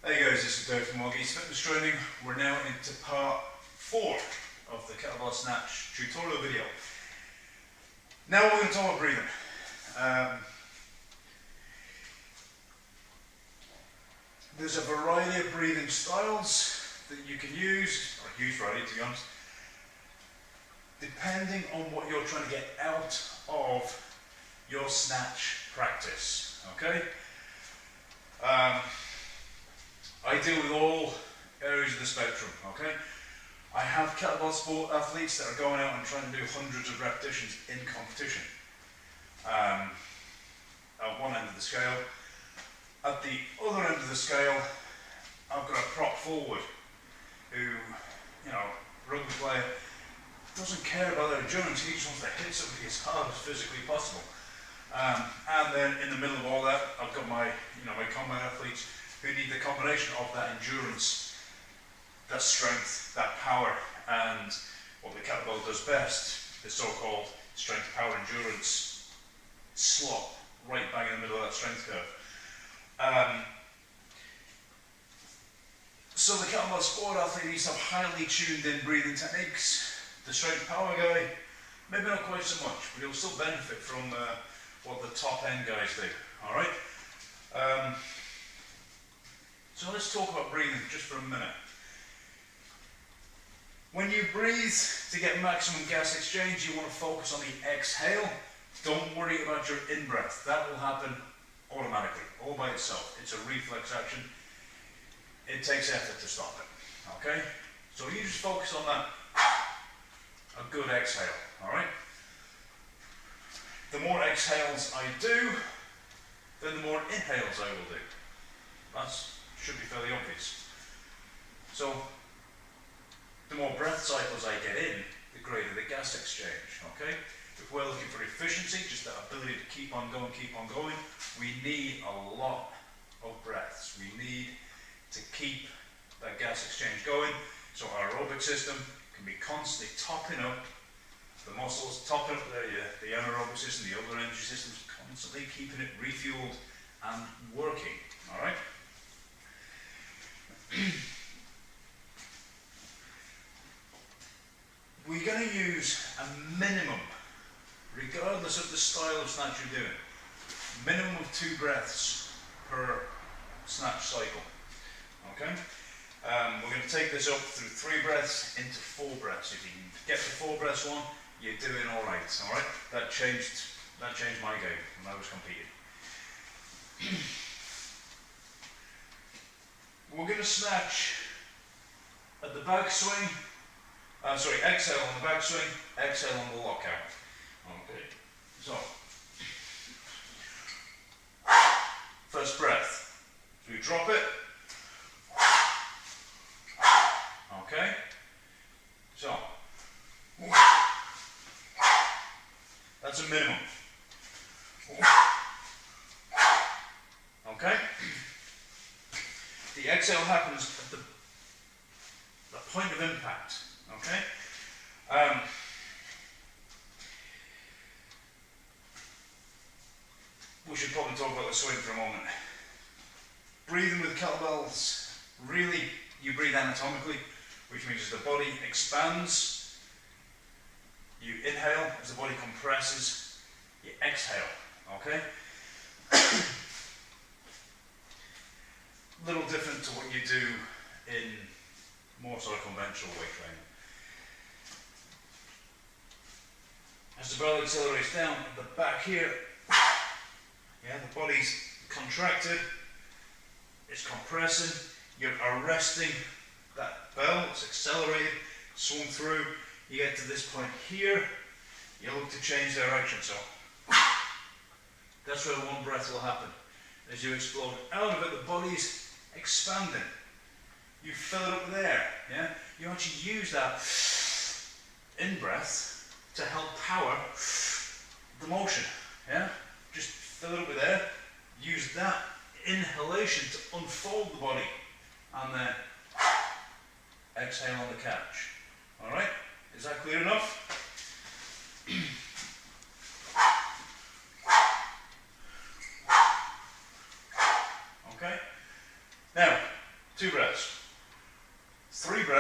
Hey guys, this is Dave from Moggy's Fitness Training. We're now into part 4 of the Kettlebell Snatch tutorial video. Now we're going to talk about breathing. There's a variety of breathing styles that you can use, or use variety to be honest, depending on what you're trying to get out of your snatch practice. Okay? I deal with all areas of the spectrum, okay? I have kettlebell sport athletes that are going out and trying to do hundreds of repetitions in competition. At one end of the scale. At the other end of the scale, I've got a prop forward who, rugby player, doesn't care about their endurance, he just wants to hit somebody as hard as physically possible. And then in the middle of all that, I've got my combat athletes who need the combination of that endurance, that strength, that power, and what the kettlebell does best, the so-called strength, power, endurance slot, right bang in the middle of that strength curve. So the kettlebell sport athlete needs to have highly tuned in breathing techniques. The strength power guy, maybe not quite so much, but he'll still benefit from what the top end guys do, alright? So let's talk about breathing just for a minute. When you breathe to get maximum gas exchange, you want to focus on the exhale. Don't worry about your in-breath. That will happen automatically, all by itself. It's a reflex action. It takes effort to stop it, okay? So you just focus on that, a good exhale, alright? The more exhales I do, then the more inhales I will do. That should be fairly obvious. So, the more breath cycles I get in, the greater the gas exchange, okay? If we're looking for efficiency, just that ability to keep on going, we need a lot of breaths. We need to keep that gas exchange going, so our aerobic system can be constantly topping up the muscles, topping up the anaerobic system, the other energy systems, constantly keeping it refueled and working, alright? We're going to use a minimum, regardless of the style of snatch you're doing, minimum of 2 breaths per snatch cycle. Okay? We're going to take this up through 3 breaths into 4 breaths. If you can get to 4 breaths one, you're doing alright. Alright? That changed my game when I was competing. We're going to snatch at the back swing. Exhale on the back swing, exhale on the lockout. Okay, so first breath. So we drop it. Okay, so that's a minimum. Okay, the exhale happens at the point of impact. Okay. We should probably talk about the swing for a moment. Breathing with kettlebells, really you breathe anatomically, which means as the body expands, you inhale, as the body compresses, you exhale, okay? A little different to what you do in more sort of conventional weight training. As the belly accelerates down, the back here, the body's contracted, it's compressing, you're arresting that bell, it's accelerated, swung through, you get to this point here, you look to change direction, so that's where one breath will happen. As you explode out of it, the body's expanding. You fill it up with air, You actually use that in-breath to help power the motion, Just fill it up with air, use that inhalation to unfold the body, and then exhale on the catch. Alright, is that clear enough? Okay, now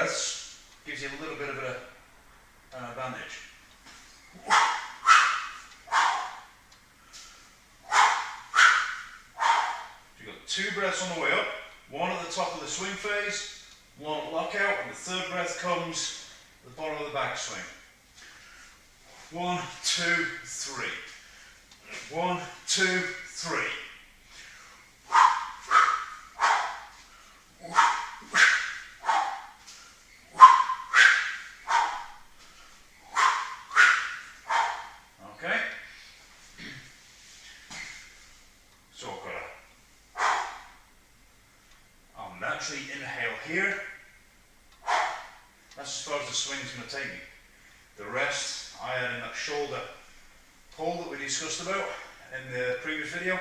breaths gives you a little bit of an advantage. You've got 2 breaths on the way up, 1 at the top of the swing phase, 1 at lockout, and the 3rd breath comes at the bottom of the back swing. 1, 2, 3. 1, 2, 3. Okay. So I'll naturally inhale here. That's as far as the swing's going to take me. The rest I add in that shoulder pull that we discussed about in the previous video,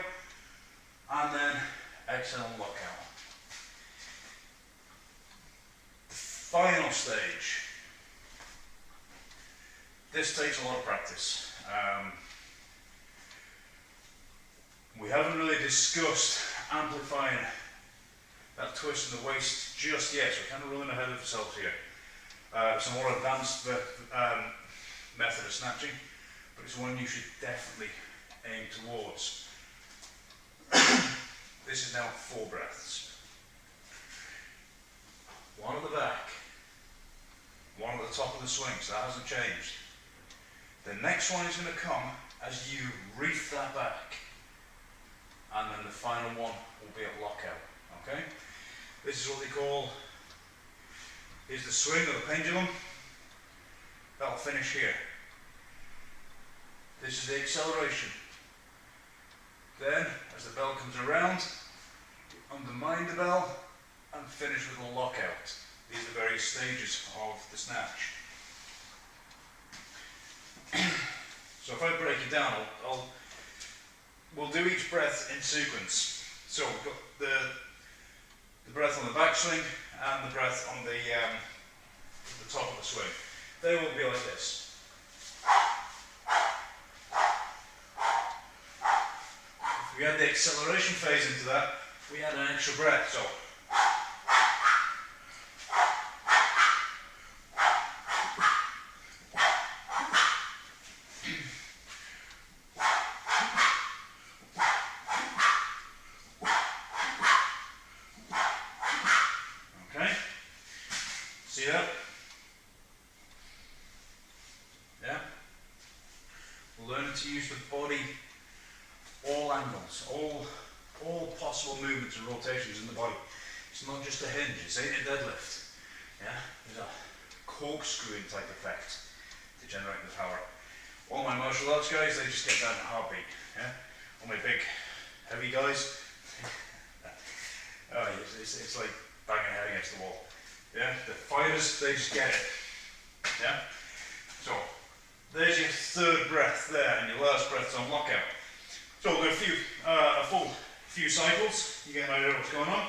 and then exhale and lock out. The final stage. This takes a lot of practice. We haven't really discussed amplifying that twist in the waist just yet, so we're kind of running ahead of ourselves here. It's a more advanced method of snatching, but it's one you should definitely aim towards. This is now 4 breaths. 1 at the back, 1 at the top of the swing, so that hasn't changed. The next one is going to come as you reef that back, and then the final one will be at lockout. Okay? This is what they call, is the swing or the pendulum. That'll finish here. This is the acceleration. Then, as the bell comes around, you undermine the bell and finish with a lockout. These are the various stages of the snatch. So if I break it down, we'll do each breath in sequence. So we've got the breath on the back swing and the breath on the top of the swing. They will be like this. If we add the acceleration phase into that, we add an extra breath. So see that? Yeah? We're learning to use the body, all angles, all possible movements and rotations in the body. It's not just a hinge, it's ain't a deadlift. Yeah? There's a corkscrewing type effect to generate the power. All my martial arts guys, they just get that in a heartbeat. Yeah? All my big, heavy guys, oh, it's like banging your head against the wall. Yeah, the fighters, they just get it. Yeah? So, there's your 3rd breath there, and your last breath's on lockout. So we'll do a full few cycles. You get an idea of what's going on.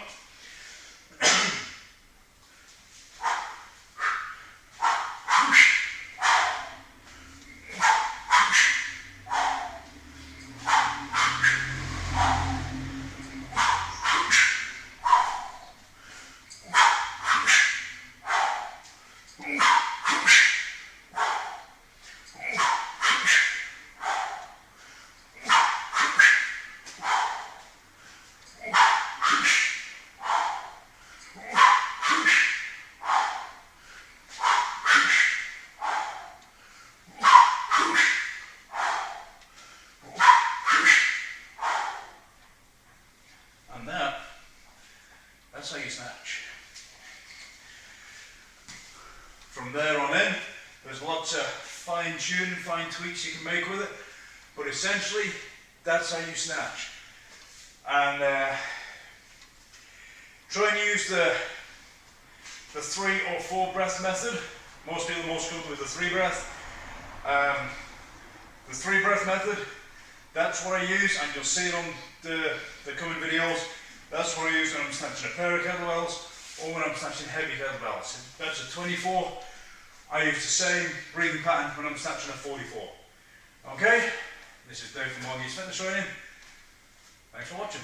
That's how you snatch. From there on in, there's lots of fine tuning, fine tweaks you can make with it, but essentially, that's how you snatch. And try and use the 3 or 4 breath method. Most people are most comfortable with the 3 breath. The 3 breath method, that's what I use, and you'll see it on the coming videos. That's what I use when I'm snatching a pair of kettlebells or when I'm snatching heavy kettlebells. If that's a 24, I use the same breathing pattern when I'm snatching a 44. Okay? This is Dave from Monty's Fitness Training. Thanks for watching.